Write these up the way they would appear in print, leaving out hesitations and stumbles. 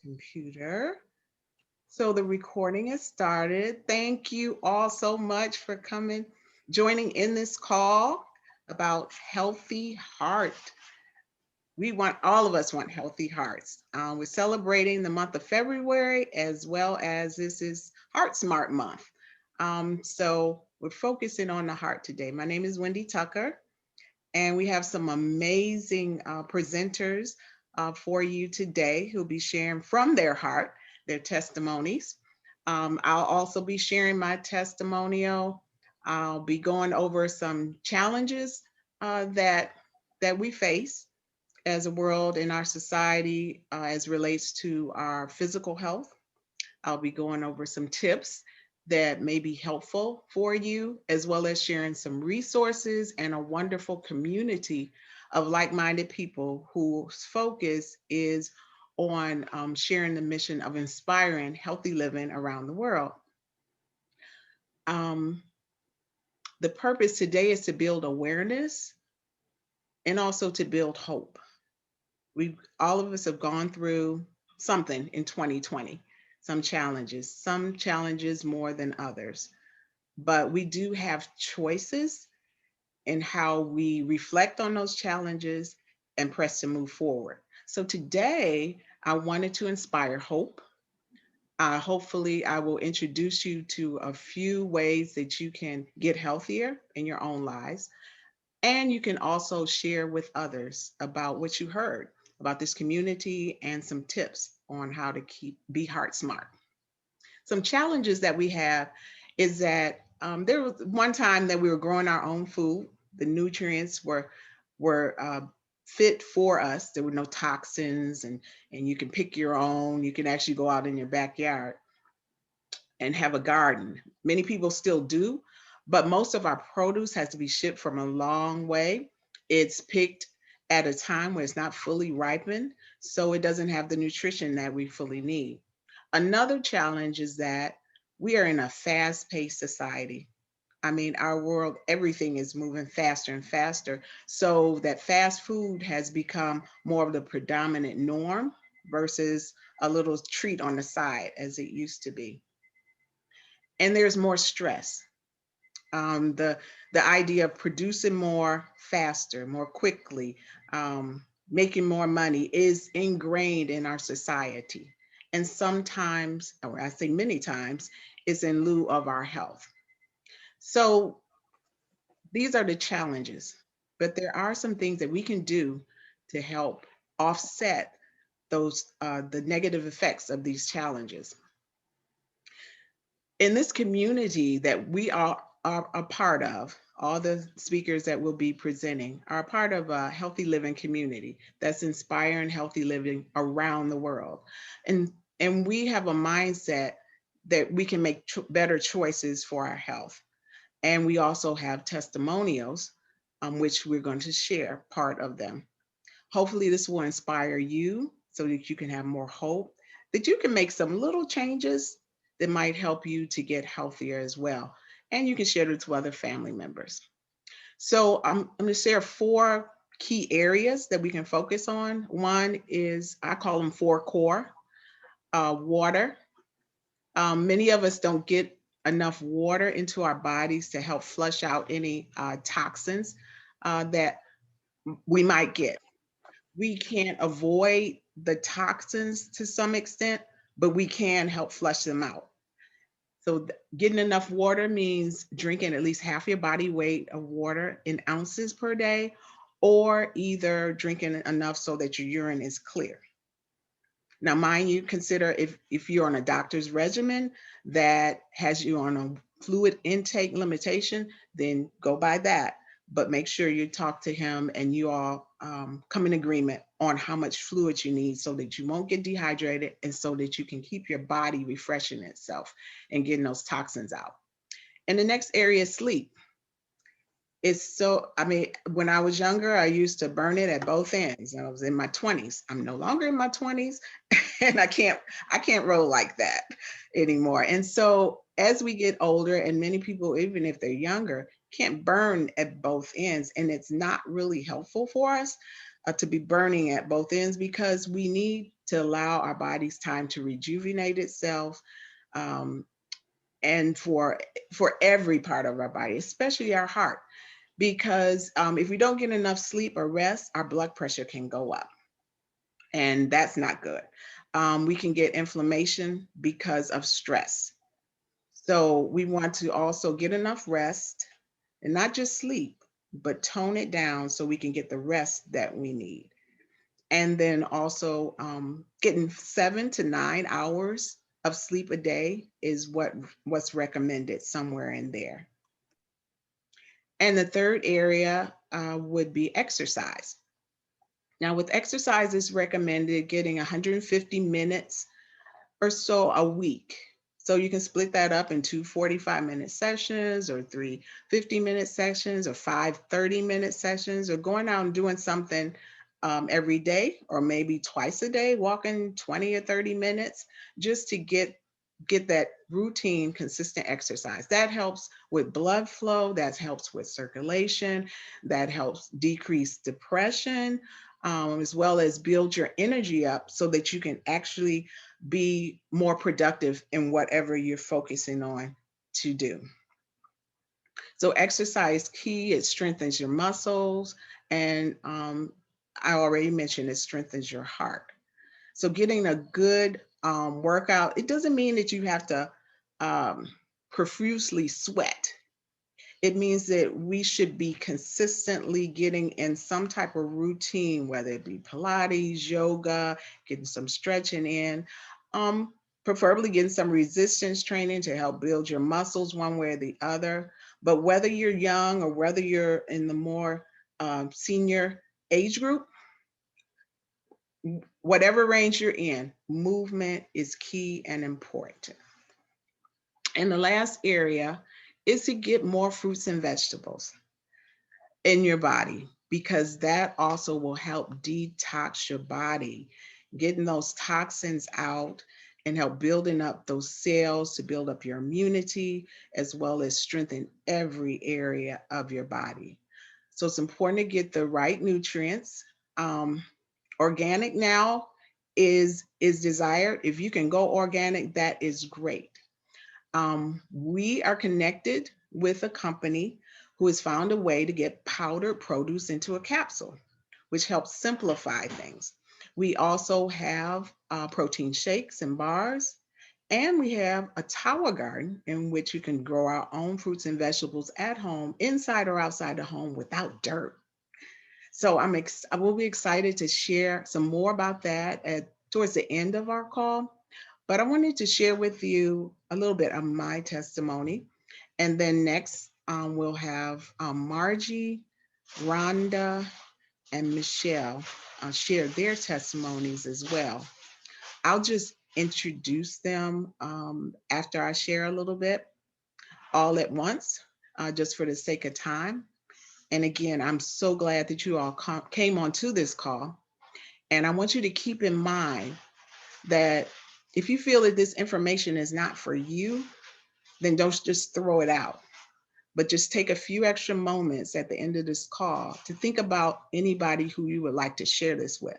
Computer. So the recording has started. Thank you all so much for coming, joining in this call about healthy heart. All of us want healthy hearts. We're celebrating the month of February as well as this is Heart Smart Month. So we're focusing on the heart today. My name is Wendy Tucker, and we have some amazing presenters for you today who'll be sharing from their heart their testimonies. I'll also be sharing my testimonial. I'll be going over some challenges that we face as a world in our society as relates to our physical health. I'll be going over some tips that may be helpful for you, as well as sharing some resources and a wonderful community of like minded people whose focus is on sharing the mission of inspiring healthy living around the world. Um, the purpose today is to build awareness and also to build hope. We all of us have gone through something in 2020, some challenges more than others, but we do have choices in how we reflect on those challenges and press to move forward. So today, I wanted to inspire hope. Hopefully, I will introduce you to a few ways that you can get healthier in your own lives. And you can also share with others about what you heard about this community and some tips on how to be heart smart. Some challenges that we have is that there was one time that we were growing our own food. The nutrients were fit for us. There were no toxins, and you can pick your own. You can actually go out in your backyard and have a garden. Many people still do, but most of our produce has to be shipped from a long way. It's picked at a time where it's not fully ripened, so it doesn't have the nutrition that we fully need. Another challenge is that we are in a fast paced society. I mean, our world, everything is moving faster and faster. So that fast food has become more of the predominant norm versus a little treat on the side as it used to be. And there's more stress. The idea of producing more faster, more quickly, making more money is ingrained in our society. And sometimes, or I say many times, it's in lieu of our health. So these are the challenges, but there are some things that we can do to help offset those the negative effects of these challenges. In this community that we are a part of, all the speakers that will be presenting are a part of a healthy living community that's inspiring healthy living around the world. And and we have a mindset that we can make better choices for our health. And we also have testimonials, which we're going to share part of them. Hopefully, this will inspire you so that you can have more hope, that you can make some little changes that might help you to get healthier as well. And you can share it to other family members. So, I'm going to share four key areas that we can focus on. One is, I call them four core: water. Many of us don't get enough water into our bodies to help flush out any toxins that we might get. We can't avoid the toxins to some extent, but we can help flush them out. So, getting enough water means drinking at least half your body weight of water in ounces per day, or either drinking enough so that your urine is clear. Now, mind you, consider if you're on a doctor's regimen that has you on a fluid intake limitation, then go by that. But make sure you talk to him and you all come in agreement on how much fluid you need so that you won't get dehydrated and so that you can keep your body refreshing itself and getting those toxins out. And the next area is sleep. I mean, when I was younger, I used to burn it at both ends. And I was in my 20s. I'm no longer in my 20s, and I can't roll like that anymore. And so as we get older, and many people, even if they're younger, can't burn at both ends, and it's not really helpful for us to be burning at both ends because we need to allow our bodies time to rejuvenate itself, um, and for every part of our body, especially our heart, because if we don't get enough sleep or rest, our blood pressure can go up, and that's not good. We can get inflammation because of stress. So we want to also get enough rest and not just sleep, but tone it down so we can get the rest that we need. And then also getting 7 to 9 hours of sleep a day is what's recommended, somewhere in there. And the third area would be exercise. Now, with exercise, it's recommended getting 150 minutes or so a week. So you can split that up into 45-minute sessions, or 3 50-minute sessions, or 5 30-minute sessions, or going out and doing something every day, or maybe twice a day, walking 20 or 30 minutes, just to get that routine, consistent exercise. That helps with blood flow, that helps with circulation, that helps decrease depression, as well as build your energy up so that you can actually be more productive in whatever you're focusing on to do. So exercise key, it strengthens your muscles, and I already mentioned it strengthens your heart. So getting a good workout, it doesn't mean that you have to um, profusely sweat. It means that we should be consistently getting in some type of routine, whether it be Pilates, yoga, getting some stretching in, um, preferably getting some resistance training to help build your muscles one way or the other. But whether you're young or whether you're in the more senior age group, whatever range you're in, movement is key and important. And the last area is to get more fruits and vegetables in your body, because that also will help detox your body, getting those toxins out and help building up those cells to build up your immunity, as well as strengthen every area of your body. So it's important to get the right nutrients. Um, Organic now is desired. If you can go organic, that is great. We are connected with a company who has found a way to get powdered produce into a capsule, which helps simplify things. We also have protein shakes and bars, and we have a tower garden in which you can grow our own fruits and vegetables at home, inside or outside the home, without dirt. So I will be excited to share some more about that towards the end of our call. But I wanted to share with you a little bit of my testimony. And then next, we'll have Margie, Rhonda, and Michelle share their testimonies as well. I'll just introduce them after I share a little bit, all at once, just for the sake of time. And again, I'm so glad that you all came onto this call. And I want you to keep in mind that if you feel that this information is not for you, then don't just throw it out, but just take a few extra moments at the end of this call to think about anybody who you would like to share this with.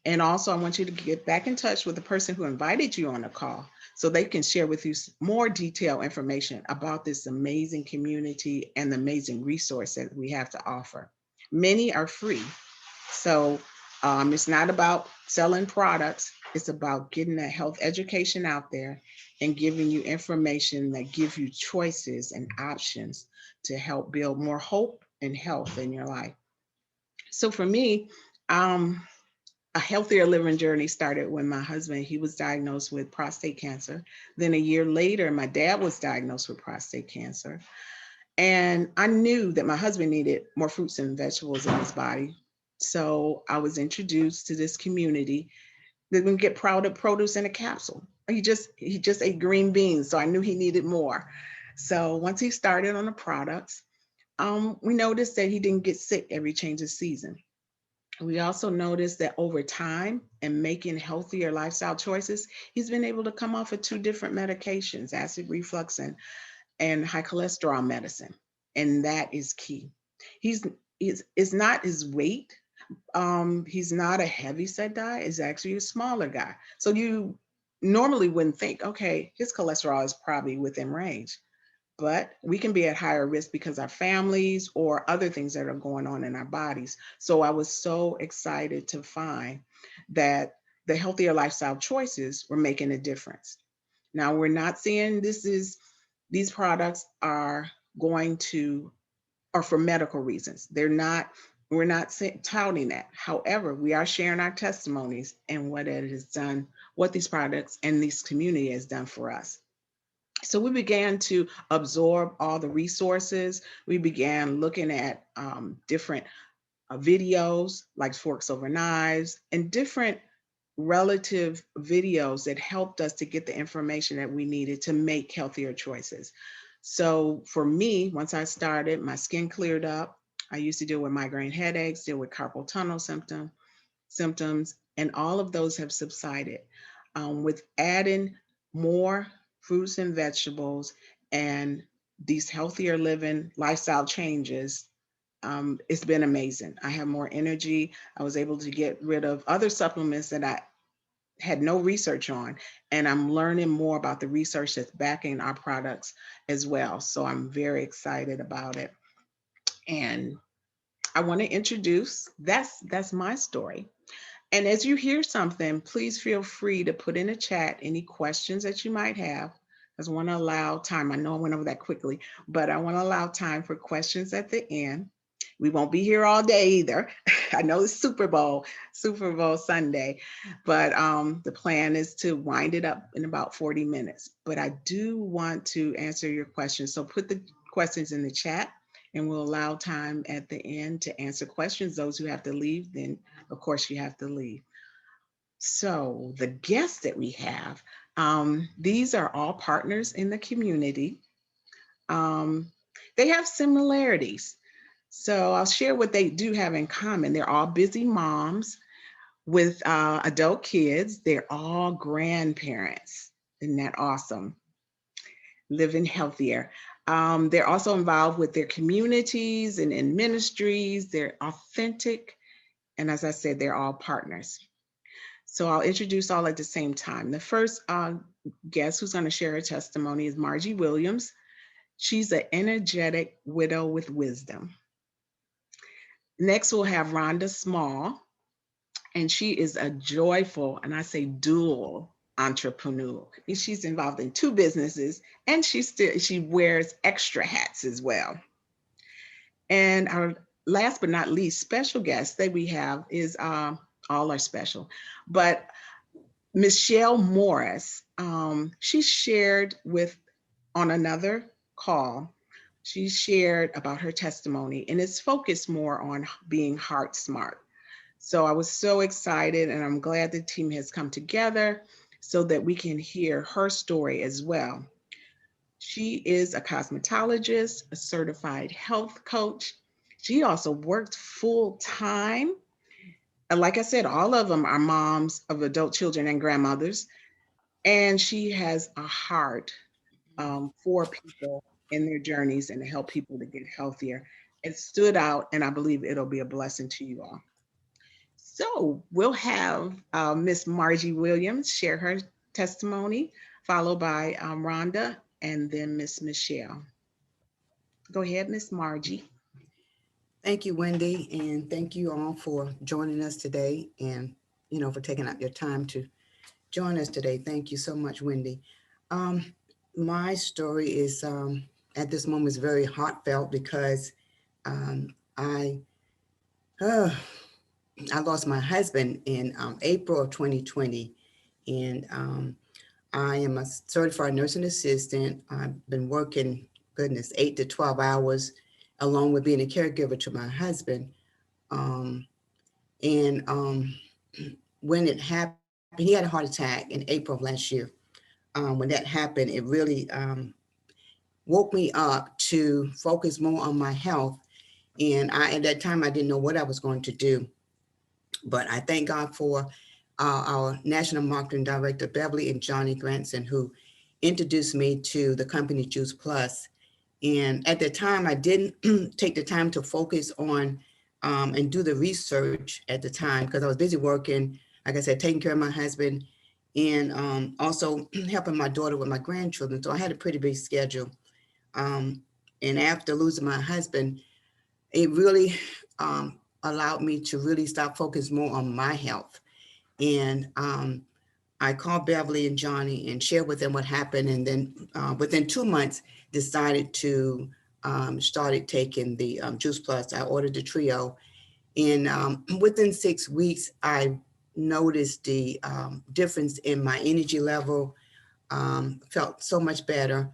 And also, I want you to get back in touch with the person who invited you on the call so they can share with you more detailed information about this amazing community and the amazing resource that we have to offer. Many are free. So it's not about selling products. It's about getting that health education out there and giving you information that give you choices and options to help build more hope and health in your life. So for me, um, a healthier living journey started when my husband, he was diagnosed with prostate cancer. Then a year later, my dad was diagnosed with prostate cancer. And I knew that my husband needed more fruits and vegetables in his body. So I was introduced to this community that would get powdered produce in a capsule. He just ate green beans, so I knew he needed more. So once he started on the products, we noticed that he didn't get sick every change of season. We also noticed that over time and making healthier lifestyle choices, he's been able to come off of 2 different medications, acid reflux and high cholesterol medicine. And that is key. He's it's not his weight, He's not a heavy set guy, is actually a smaller guy. So you normally wouldn't think, okay, his cholesterol is probably within range. But we can be at higher risk because our families or other things that are going on in our bodies. So I was so excited to find that the healthier lifestyle choices were making a difference. Now we're not seeing these products are going to or for medical reasons. We're not touting that. However, we are sharing our testimonies and what it has done, what these products and this community has done for us. So we began to absorb all the resources. We began looking at different videos like Forks Over Knives and different relative videos that helped us to get the information that we needed to make healthier choices. So for me, once I started, my skin cleared up. I used to deal with migraine headaches, deal with carpal tunnel symptoms, and all of those have subsided. With adding more fruits and vegetables and these healthier living lifestyle changes, it's been amazing. I have more energy. I was able to get rid of other supplements that I had no research on, and I'm learning more about the research that's backing our products as well. So I'm very excited about it. And I want to introduce that's my story. And as you hear something, please feel free to put in a chat any questions that you might have. I want to allow time. I know I went over that quickly, but I want to allow time for questions at the end. We won't be here all day either. I know it's Super Bowl Sunday, but the plan is to wind it up in about 40 minutes. But I do want to answer your questions. So put the questions in the chat and we'll allow time at the end to answer questions. Those who have to leave, then of course you have to leave. So the guests that we have, these are all partners in the community. Um, they have similarities. So I'll share what they do have in common. They're all busy moms with adult kids. They're all grandparents. Isn't that awesome? Living healthier. They're also involved with their communities and in ministries. They're authentic. And as I said, they're all partners. So I'll introduce all at the same time. The first guest who's going to share her testimony is Margie Williams. She's an energetic widow with wisdom. Next, we'll have Rhonda Small, and she is a joyful, and I say dual entrepreneur. She's involved in two businesses, and she wears extra hats as well. And our last but not least special guest that we have is all are special, but Michelle Morris. She shared with on another call. She shared about her testimony, and it's focused more on being heart smart. So I was so excited, and I'm glad the team has come together so that we can hear her story as well. She is a cosmetologist, a certified health coach. She also worked full time. And like I said, all of them are moms of adult children and grandmothers. And she has a heart for people in their journeys and to help people to get healthier. It stood out, and I believe it'll be a blessing to you all. So we'll have Miss Margie Williams share her testimony, followed by Rhonda, and then Miss Michelle. Go ahead, Miss Margie. Thank you, Wendy, and thank you all for joining us today and, for taking out your time to join us today. Thank you so much, Wendy. Um, my story is at this moment is very heartfelt because um, I uh, I lost my husband in April of 2020, and I am a certified nursing assistant. I've been working, goodness, 8 to 12 hours, along with being a caregiver to my husband. Um, and when it happened, he had a heart attack in April of last year. When that happened, it really woke me up to focus more on my health. And at that time, I didn't know what I was going to do. But I thank God for our National Marketing Director, Beverly and Johnny Granson, who introduced me to the company Juice Plus. And at the time, I didn't take the time to focus on and do the research at the time because I was busy working, like I said, taking care of my husband and also helping my daughter with my grandchildren. So I had a pretty big schedule. Um, and after losing my husband, it really allowed me to really start focus more on my health. And I called Beverly and Johnny and shared with them what happened. And then within 2 months, decided to started taking the Juice Plus. I ordered the trio. And within 6 weeks, I noticed the difference in my energy level, felt so much better.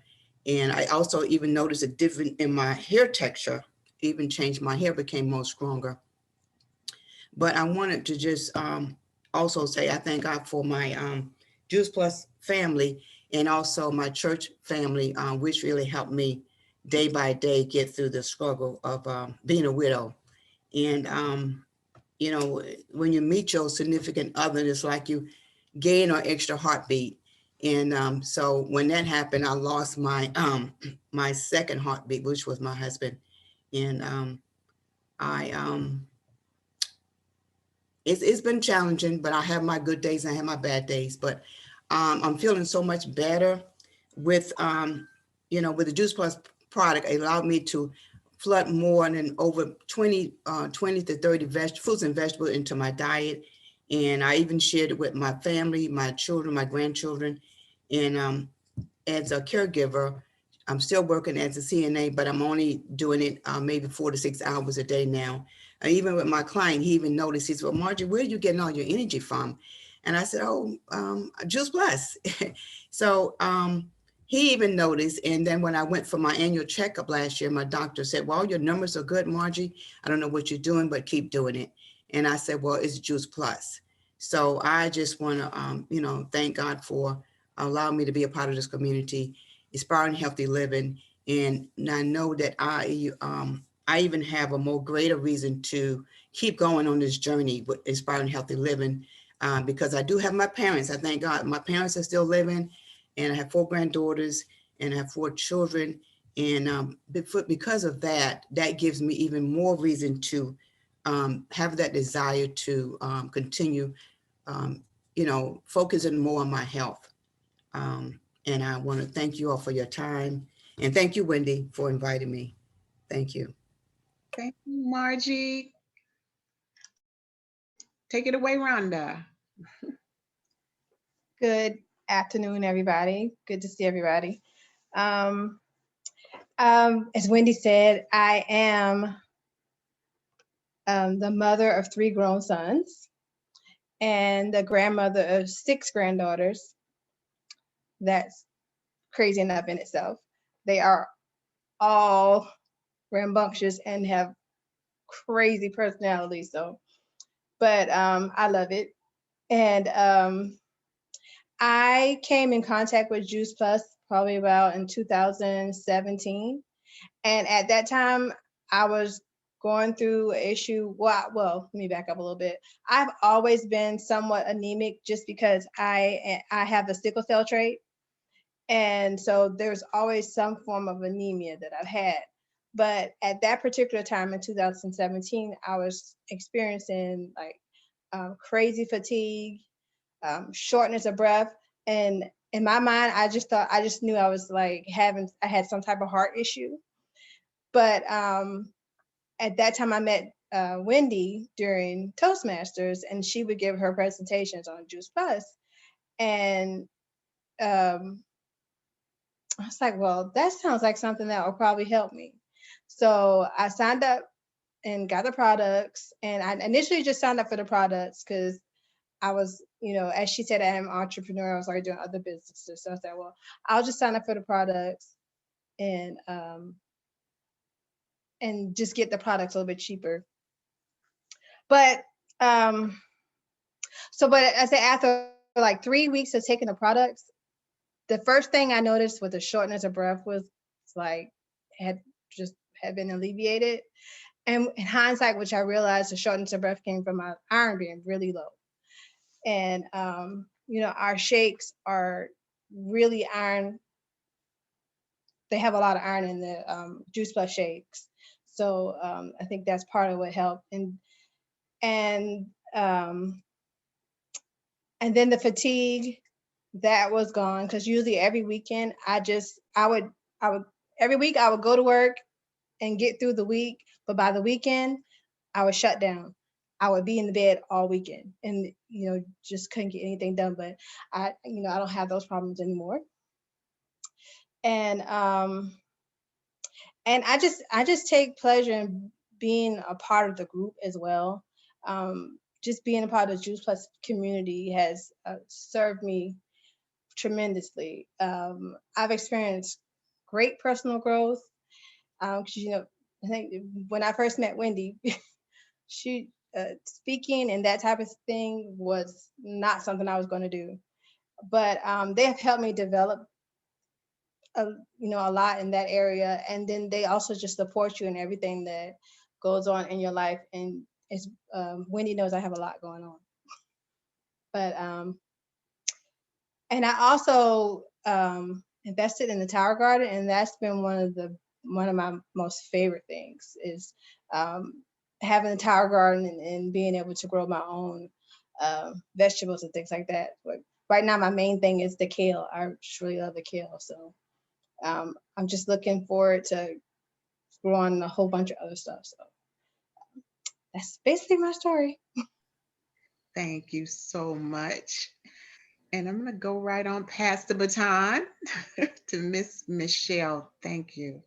And I also even noticed a difference in my hair texture, even changed my hair, became more stronger. But I wanted to just also say I thank God for my Juice Plus family and also my church family, which really helped me day by day get through the struggle of being a widow. And, you know, when you meet your significant other, it's like you gain an extra heartbeat. And so when that happened, I lost my my second heartbeat, which was my husband. And I it's been challenging, but I have my good days and I have my bad days. But I'm feeling so much better with, you know, with the Juice Plus product. It allowed me to flood more than over 20 to 30 fruits and vegetables into my diet. And I even shared it with my family, my children, my grandchildren. And as a caregiver, I'm still working as a CNA, but I'm only doing it maybe 4 to 6 hours a day now. Even with my client, he even noticed, he said, well, Margie, where are you getting all your energy from? And I said, oh, Juice Plus. So he even noticed. And then when I went for my annual checkup last year, my doctor said, well, your numbers are good, Margie. I don't know what you're doing, but keep doing it. And I said, well, it's Juice Plus. So I just want to, you know, thank God for allowing me to be a part of this community, inspiring healthy living. And I know that I even have a more greater reason to keep going on this journey with inspiring healthy living, because I do have my parents. I thank God my parents are still living, and I have 4 granddaughters and I have 4 children. And because of that, that gives me even more reason to have that desire to continue, um, you know, focusing more on my health. Um, and I want to thank you all for your time. And thank you, Wendy, for inviting me. Thank you. Thank you, Margie. Take it away, Rhonda. Good afternoon, everybody. Good to see everybody. Um, as Wendy said, I am the mother of 3 grown sons and the grandmother of 6 granddaughters. That's crazy enough in itself. They are all rambunctious and have crazy personalities. So, but I love it. And I came in contact with Juice Plus probably about in 2017. And at that time, I was going through an issue. Well, let me back up a little bit. I've always been somewhat anemic just because I have the sickle cell trait. And so there's always some form of anemia that I've had. But at that particular time in 2017, I was experiencing like crazy fatigue, shortness of breath. And in my mind, I just knew I was like I had some type of heart issue. But at that time, I met Wendy during Toastmasters, and she would give her presentations on Juice Plus. And um, I was like, well, that sounds like something that will probably help me. So I signed up and got the products. And I initially just signed up for the products because I was, as she said, I am an entrepreneur. I was already doing other businesses. So I said, well, I'll just sign up for the products and just get the products a little bit cheaper. But but I said after like 3 weeks of taking the products, the first thing I noticed with the shortness of breath was like had just had been alleviated. And in hindsight, which I realized the shortness of breath came from my iron being really low. And our shakes are really iron. They have a lot of iron in the Juice Plus shakes. So I think that's part of what helped. And um, and then the fatigue that was gone, because usually every weekend I would every week I would go to work and get through the week, but by the weekend I was shut down. I would be in the bed all weekend and just couldn't get anything done. But I don't have those problems anymore. And I just take pleasure in being a part of the group as well. Just being a part of the Juice Plus community has served me tremendously. I've experienced great personal growth. 'Cause, I think when I first met Wendy, she speaking and that type of thing was not something I was going to do. But they have helped me develop a, a lot in that area, and then they also just support you in everything that goes on in your life. And it's Wendy knows I have a lot going on, but and I also invested in the Tower Garden, and that's been one of my most favorite things is um, having a Tower Garden and being able to grow my own vegetables and things like that. But right now, my main thing is the kale. I just really love the kale, so I'm just looking forward to growing a whole bunch of other stuff. So that's basically my story. Thank you so much. And I'm going to go right on past the baton to Miss Michelle. Thank you.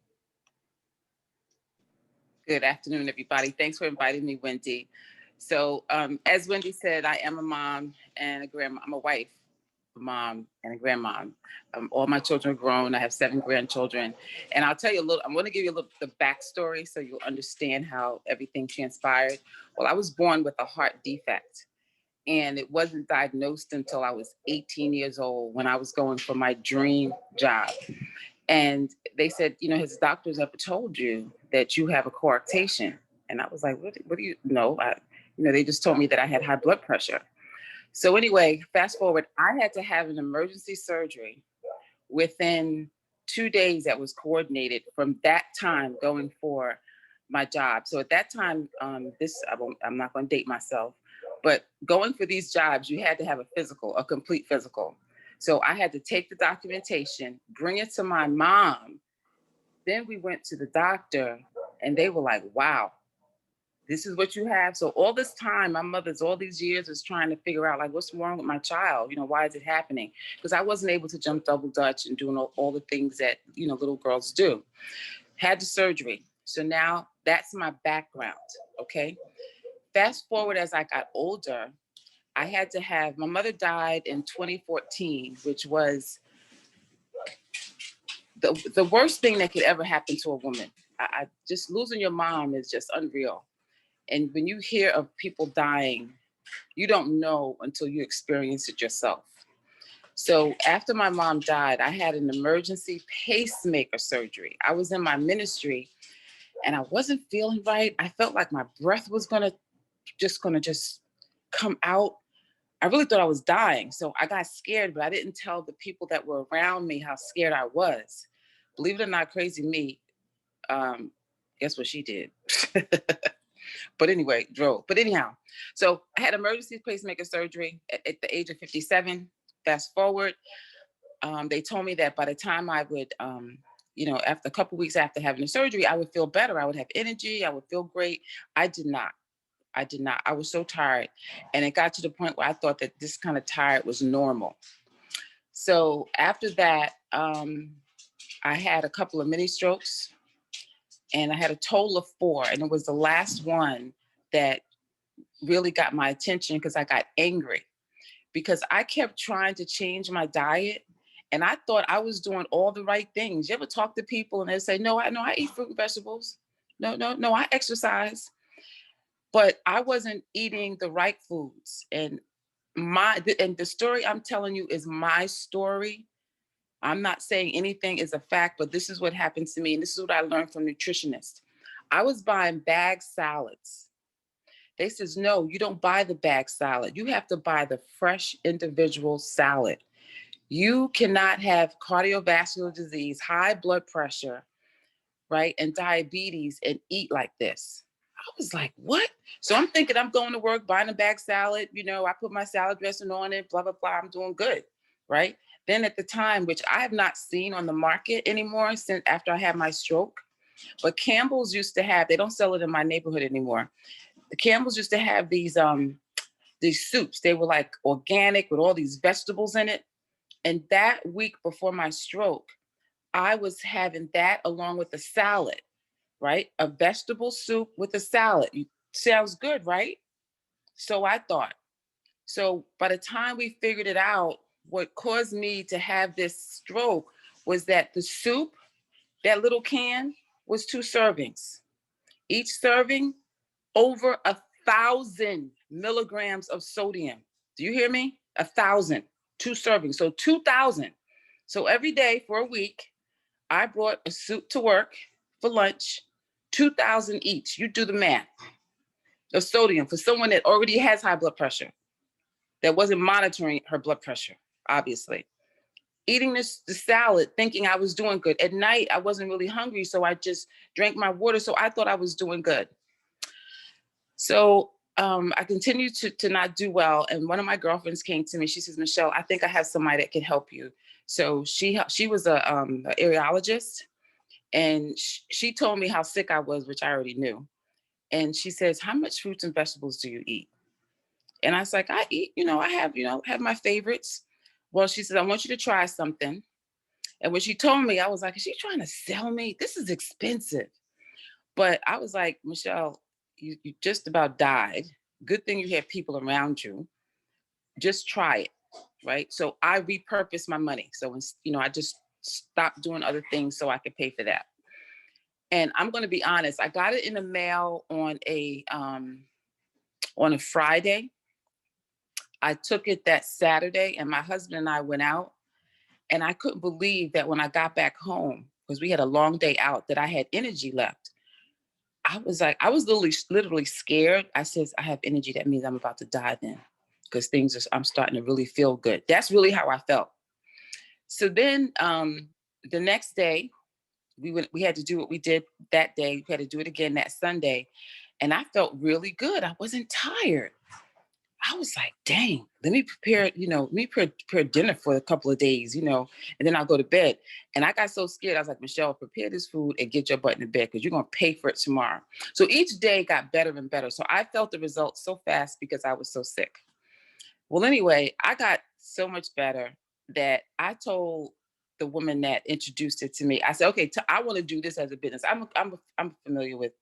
Good afternoon, everybody. Thanks for inviting me, Wendy. So, as Wendy said, I am a mom and a grandma. I'm a wife, a mom, and a grandmom. All my children are grown. I have 7 grandchildren. And I'll tell you a little, I'm going to give you a little the backstory so you'll understand how everything transpired. Well, I was born with a heart defect, and it wasn't diagnosed until I was 18 years old when I was going for my dream job. And they said, his doctors ever told you that you have a coarctation? And I was like, what do you know? They just told me that I had high blood pressure. So anyway, fast forward, I had to have an emergency surgery within 2 days that was coordinated from that time going for my job. So at that time, I'm not going to date myself, but going for these jobs, you had to have a physical, a complete physical. So I had to take the documentation, bring it to my mom. Then we went to the doctor and they were like, wow, this is what you have. So all this time, my mother's all these years is trying to figure out like, what's wrong with my child? Why is it happening? Because I wasn't able to jump double dutch and doing all the things that, little girls do. Had the surgery. So now that's my background, okay? Fast forward as I got older, I had to have, my mother died in 2014, which was the worst thing that could ever happen to a woman. I just losing your mom is just unreal. And when you hear of people dying, you don't know until you experience it yourself. So after my mom died, I had an emergency pacemaker surgery. I was in my ministry and I wasn't feeling right. I felt like my breath was gonna just come out. I really thought I was dying. So I got scared, but I didn't tell the people that were around me how scared I was. Believe it or not, crazy me, guess what she did? But anyway, drove. But anyhow, so I had emergency pacemaker surgery at the age of 57. Fast forward, they told me that by the time I would, after a couple weeks after having the surgery, I would feel better. I would have energy. I would feel great. I did not. I was so tired. And it got to the point where I thought that this kind of tired was normal. So after that, I had a couple of mini strokes and I had a total of 4. And it was the last one that really got my attention because I got angry because I kept trying to change my diet and I thought I was doing all the right things. You ever talk to people and they say, no, I eat fruit and vegetables. No, I exercise. But I wasn't eating the right foods. And the story I'm telling you is my story. I'm not saying anything is a fact, but this is what happened to me. And this is what I learned from nutritionists. I was buying bag salads. They says, no, you don't buy the bag salad. You have to buy the fresh individual salad. You cannot have cardiovascular disease, high blood pressure, right? And diabetes and eat like this. I was like, what? So I'm thinking I'm going to work, buying a bag salad. You know, I put my salad dressing on it, blah, blah, blah. I'm doing good, right? Then at the time, which I have not seen on the market anymore since after I had my stroke, but Campbell's used to have, they don't sell it in my neighborhood anymore. The Campbell's used to have these soups. They were like organic with all these vegetables in it. And that week before my stroke, I was having that along with a salad, right? A vegetable soup with a salad. Sounds good, right? So I thought. So by the time we figured it out, what caused me to have this stroke was that the soup, that little can, was 2 servings. Each serving, over 1,000 milligrams of sodium. Do you hear me? 1,000, 2 servings, so 2,000. So every day for a week, I brought a soup to work for lunch, 2,000 each. You do the math of sodium for someone that already has high blood pressure, that wasn't monitoring her blood pressure, obviously. Eating the salad, thinking I was doing good. At night, I wasn't really hungry, so I just drank my water, so I thought I was doing good. So I continued to not do well. And one of my girlfriends came to me. She says, Michelle, I think I have somebody that can help you. So she was a areologist. And she told me how sick I was, which I already knew. And she says, how much fruits and vegetables do you eat? And I was like, I eat, I have my favorites. Well, she said, I want you to try something. And when she told me, I was like, is she trying to sell me? This is expensive. But I was like, Michelle, you just about died. Good thing you had people around you. Just try it, right? So I repurposed my money. So, I just stopped doing other things so I could pay for that. And I'm going to be honest, I got it in the mail on a Friday. I took it that Saturday, and my husband and I went out, and I couldn't believe that when I got back home, because we had a long day out, that I had energy left. I was literally scared. I says, I have energy. That means I'm about to die then, because I'm starting to really feel good. That's really how I felt. So then the next day, we had to do what we did that day. We had to do it again that Sunday. And I felt really good. I wasn't tired. I was like, dang, let me prepare dinner for a couple of days, and then I'll go to bed. And I got so scared. I was like, Michelle, prepare this food and get your butt in bed, because you're going to pay for it tomorrow. So each day got better and better. So I felt the results so fast because I was so sick. Well, anyway, I got so much better that I told the woman that introduced it to me, I said, okay, I want to do this as a business. I'm familiar with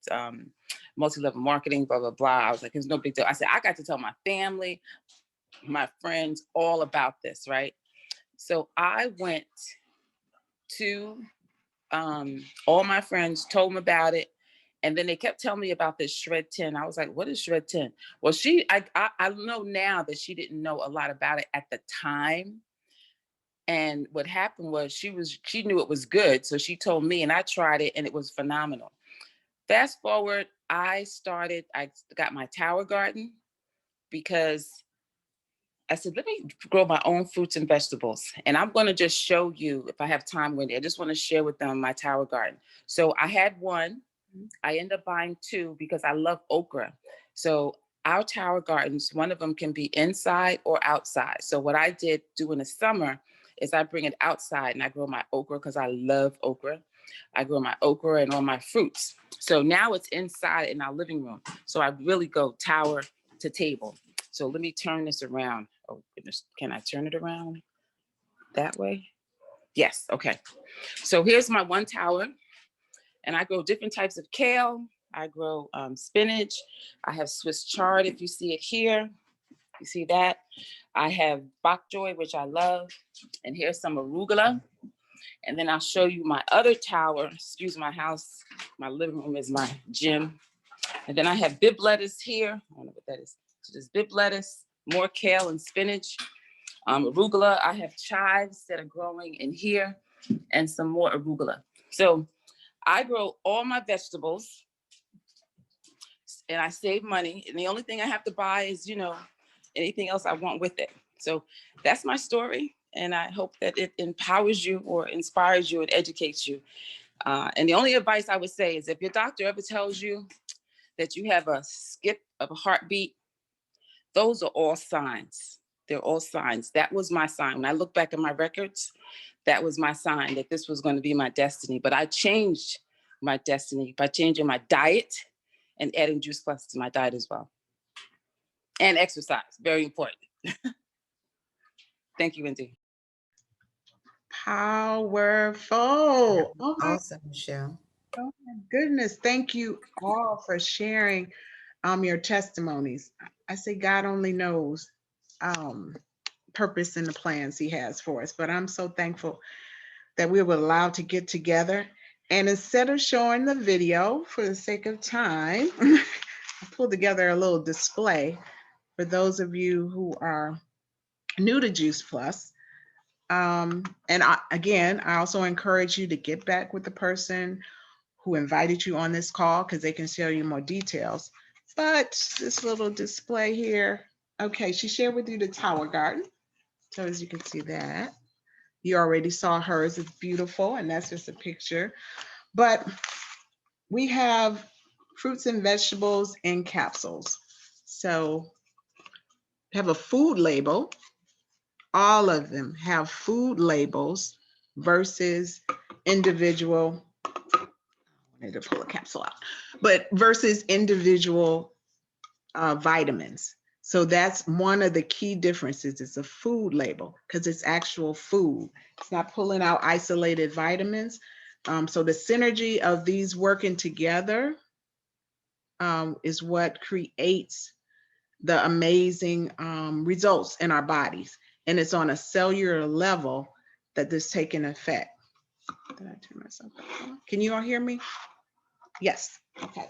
multi-level marketing, blah, blah, blah. I was like, it's no big deal. I said, I got to tell my family, my friends, all about this, right? So I went to all my friends, told them about it. And then they kept telling me about this Shred 10. I was like, what is Shred 10? Well, I know now that she didn't know a lot about it at the time. And what happened was she knew it was good. So she told me, and I tried it, and it was phenomenal. Fast forward, I got my tower garden, because I said, let me grow my own fruits and vegetables. And I'm going to just show you, if I have time with it, I just want to share with them my tower garden. So I had one. I ended up buying 2 because I love okra. So our tower gardens, one of them can be inside or outside. So what I did do in the summer is I bring it outside and I grow my okra, because I love okra. I grow my okra and all my fruits. So now it's inside in our living room. So I really go tower to table. So let me turn this around. Oh goodness, can I turn it around that way? Yes, okay. So here's my one tower. And I grow different types of kale. I grow spinach. I have Swiss chard, if you see it here. You see that? I have bok choy, which I love. And here's some arugula. And then I'll show you my other tower. Excuse my house. My living room is my gym. And then I have bib lettuce here. I don't know what that is. So there's bib lettuce, more kale and spinach. Arugula, I have chives that are growing in here, and some more arugula. So I grow all my vegetables, and I save money. And the only thing I have to buy is, anything else I want with it. So that's my story. And I hope that it empowers you or inspires you and educates you. And the only advice I would say is if your doctor ever tells you that you have a skip of a heartbeat, those are all signs. They're all signs. That was my sign. When I look back at my records, that was my sign that this was going to be my destiny. But I changed my destiny by changing my diet and adding Juice Plus to my diet as well. And exercise, very important. Thank you, Wendy. Powerful. Oh my, Awesome, Michelle. oh my goodness. Thank you all for sharing your testimonies. I say God only knows purpose and the plans he has for us, but I'm so thankful that we were allowed to get together. And instead of showing the video for the sake of time, I pulled together a little display for those of you who are new to Juice Plus. Again, I also encourage you to get back with the person who invited you on this call because they can share you more details. But this little display here, okay, she shared with you the Tower Garden. So as you can see that, you already saw hers, it's beautiful, and that's just a picture. But we have fruits and vegetables in capsules. So have a food label. All of them have food labels versus individual. I need to pull a capsule out, but versus individual vitamins. So that's one of the key differences. It's a food label because it's actual food. It's not pulling out isolated vitamins. So the synergy of these working together is what creates the amazing results in our bodies. And it's on a cellular level that this taking effect. Did I turn myself back on? Can you all hear me? Yes. Okay.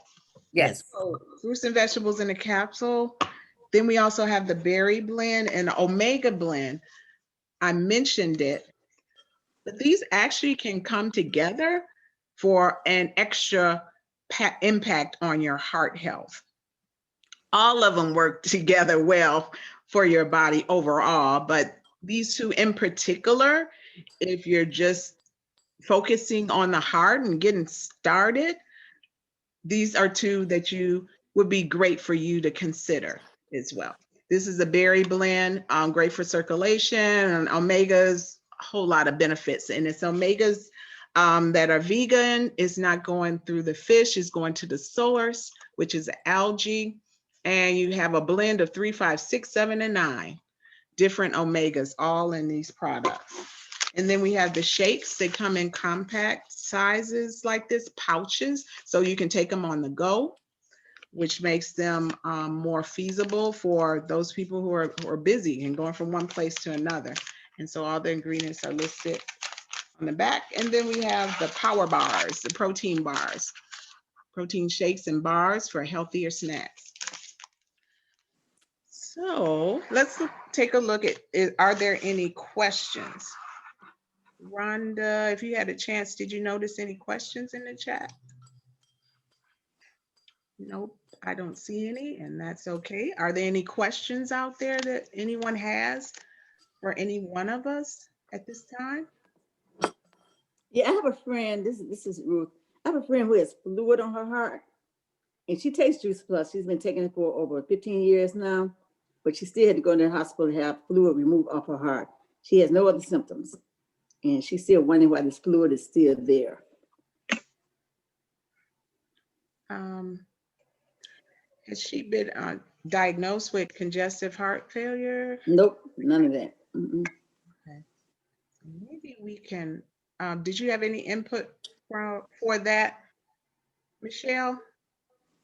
Yes. So fruits and vegetables in a capsule. Then we also have the berry blend and the omega blend. I mentioned it, but these actually can come together for an extra impact on your heart health. All of them work together well for your body overall, but these two in particular, if you're just focusing on the heart and getting started, these are two that you would be great for you to consider as well. This is a berry blend, great for circulation, and omegas, a whole lot of benefits. And it's omegas that are vegan. It's not going through the fish, it's going to the source, which is algae. And you have a blend of 3, 5, 6, 7, and 9 different omegas all in these products. And then we have the shakes. They come in compact sizes like this, pouches, so you can take them on the go, which makes them more feasible for those people who are busy and going from one place to another. And so all the ingredients are listed on the back. And then we have the power bars, the protein bars, protein shakes and bars for healthier snacks. So let's take a look at, are there any questions? Rhonda, if you had a chance, did you notice any questions in the chat? Nope, I don't see any, and that's okay. Are there any questions out there that anyone has for any one of us at this time? Yeah, I have a friend. This is Ruth. I have a friend who has fluid on her heart, and she takes Juice Plus. She's been taking it for over 15 years now, but she still had to go to the hospital to have fluid removed off her heart. She has no other symptoms, and she's still wondering why this fluid is still there. Has she been diagnosed with congestive heart failure? Nope, none of that. Mm-mm. Okay. Maybe we can, did you have any input for that, Michelle,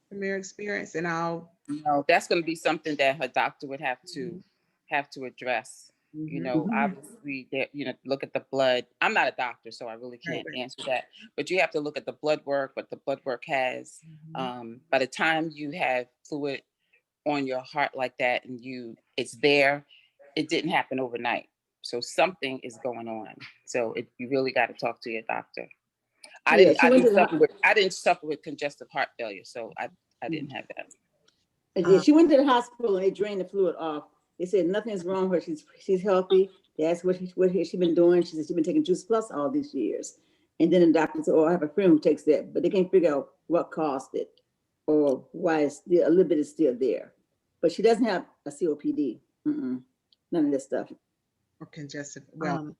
from your experience? And I'll. No, that's going to be something that her doctor would have to address. You know, obviously, look at the blood. I'm not a doctor, so I really can't answer that. But you have to look at the blood work, what the blood work has. By the time you have fluid on your heart like that, and it's there, it didn't happen overnight. So something is going on. So you really got to talk to your doctor. I didn't suffer with congestive heart failure, so I didn't have that. Yeah, she went to the hospital and they drained the fluid off. They said nothing's wrong with her. She's healthy. They asked what she's been doing. She said she's been taking Juice Plus all these years, And then the doctor said, oh, I have a friend who takes that, but they can't figure out what caused it or why it's still, a little bit is still there. But she doesn't have a COPD. None of this stuff. Or congestive. Well,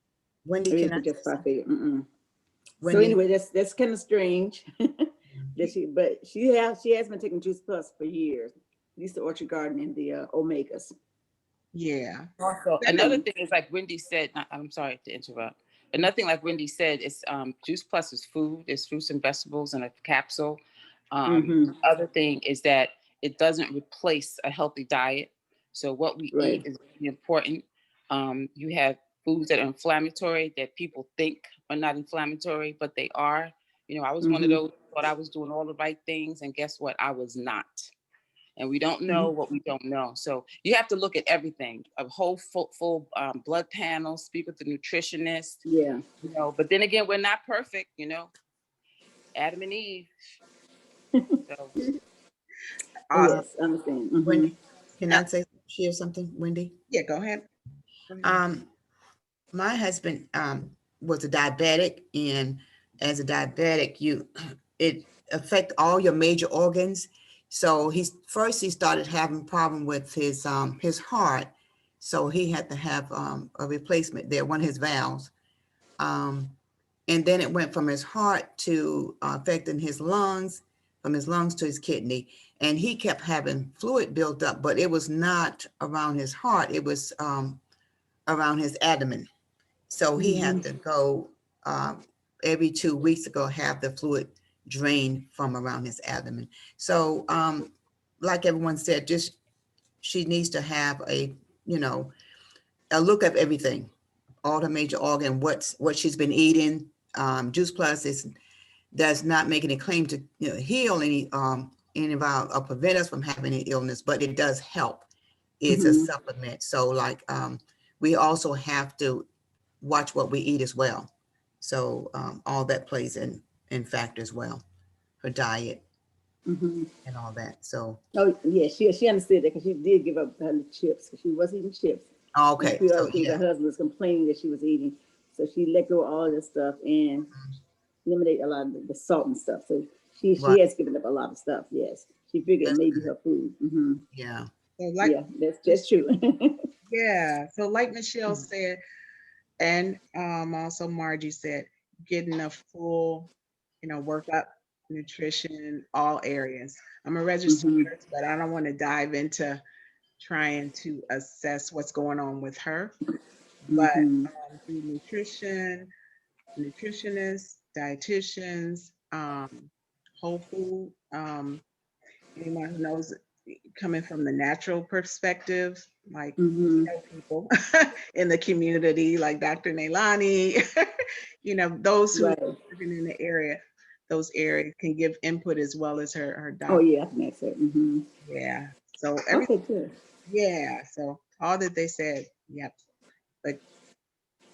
Wendy, Or can even I say congestive heart something? failure. So Wendy, anyway, that's kind of strange. But she has been taking Juice Plus for years. At least the Orchard Garden and the Omegas. yeah. Also, another thing is like Wendy said, I'm sorry to interrupt. Another thing like Wendy said is Juice Plus is food. It's fruits and vegetables in a capsule. Other thing is that it doesn't replace a healthy diet. So what we Right. eat is really important. You have foods that are inflammatory that people think are not inflammatory, but they are. You know, I was one of those who thought I was doing all the right things, and guess what? I was not. And we don't know what we don't know. So you have to look at everything, a whole full blood panel, speak with the nutritionist. Yeah. You know, but then again, we're not perfect, you know, Adam and Eve. So. Yes, I understand. Wendy, can I share something, Wendy? Yeah, go ahead. Go ahead. My husband was a diabetic, and as a diabetic, it affect all your major organs. So he started having problem with his heart, so he had to have a replacement there, one of his valves, and then it went from his heart to affecting his lungs, from his lungs to his kidney, and he kept having fluid built up, but it was not around his heart; it was around his abdomen. So he had to go every 2 weeks to go have the fluid drained from around his abdomen. So like everyone said, just she needs to have a look at everything, all the major organ, what she's been eating. Juice Plus does not make any claim to heal any of our or prevent us from having any illness, but it does help. It's a supplement. So like we also have to watch what we eat as well. So all that plays in factor as well, her diet and all that. So Oh yeah, she understood that because she did give up her chips because she was eating chips. And a okay, few so other things her husband was complaining that she was eating. So she let go of all this stuff and eliminate a lot of the salt and stuff. So she right, has given up a lot of stuff. Yes, she figured that's maybe good. her food. Yeah, So like, Yeah, that's true. yeah. So like Michelle said, and also Margie said, getting a full, workup, nutrition, all areas. I'm a registered nurse, but I don't want to dive into trying to assess what's going on with her. But through nutrition, nutritionists, dietitians, whole food, anyone who knows coming from the natural perspective, like people in the community, like Dr. Nailani, those who are Right. working in the area, those areas can give input as well as her Oh doctor. yeah, I think that's it. Yeah. So Okay, good. yeah. So all that they said, yep. But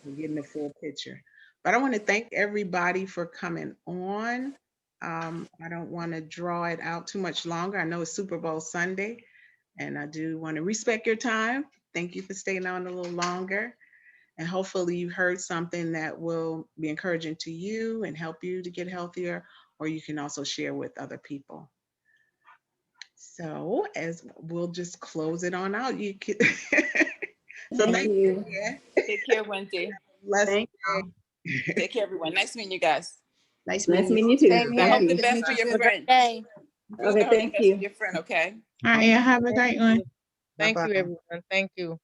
we're getting the full picture. But I want to thank everybody for coming on. I don't want to draw it out too much longer. I know it's Super Bowl Sunday, and I do want to respect your time. Thank you for staying on a little longer. And hopefully you heard something that will be encouraging to you and help you to get healthier, or you can also share with other people. So as we'll just close it on out. You can so Thank thank you. you. Yeah. Take care, Wendy. Bless thank you. Take care, everyone. Nice meeting you guys. nice Nice meeting you. meeting you too. Same I here. Thank hope the you. Nice to best meet for you your too. Have a great friend. day. Rose, Okay, I hope the thank best you. for your friend, okay? All right, yeah, have a Thank great one. you. Thank Bye-bye. you, everyone. Thank you.